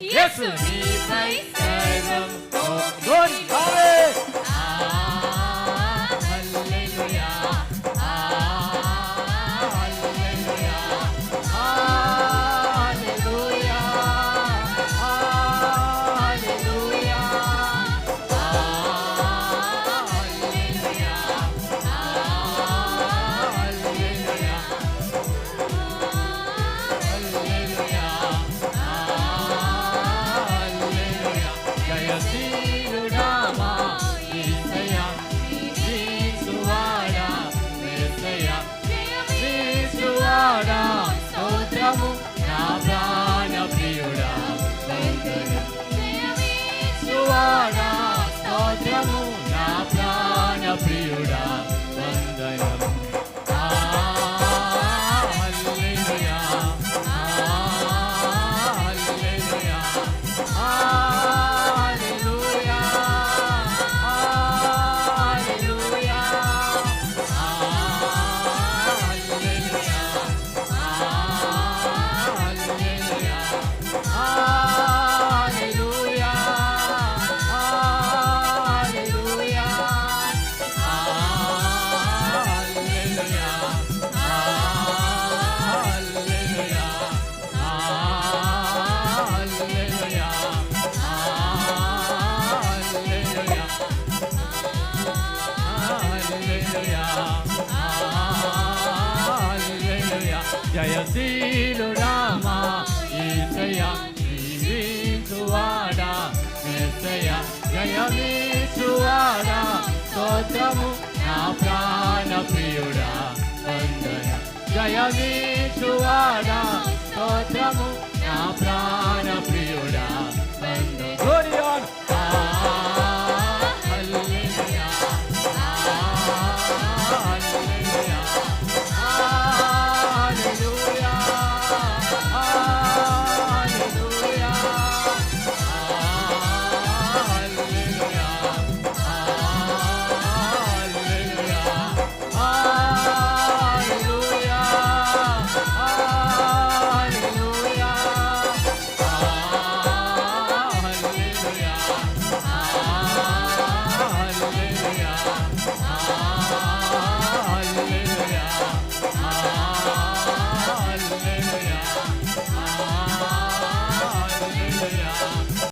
యేసు నీపై సర్వం హల్లెలూయా హల్లెలూయా హల్లెలూయా హల్లెలూయా స్తోత్రము నా ప్రాణ ప్రియుడా వందనం స్తోత్రము నా ప్రాణ ప్రియుడా వందనం హల్లెలూయా హల్లెలూయా హల్లెలూయా హల్లెలూయా జయశీలురామా యేసయ్యా జీవించువాడా యేసయ్యా జయమీచువాడా స్తోత్రము నా ప్రాణ ప్రియుడా వందనం జయమీచువాడా స్తోత్రము నా ప్రాణ ప్రియుడా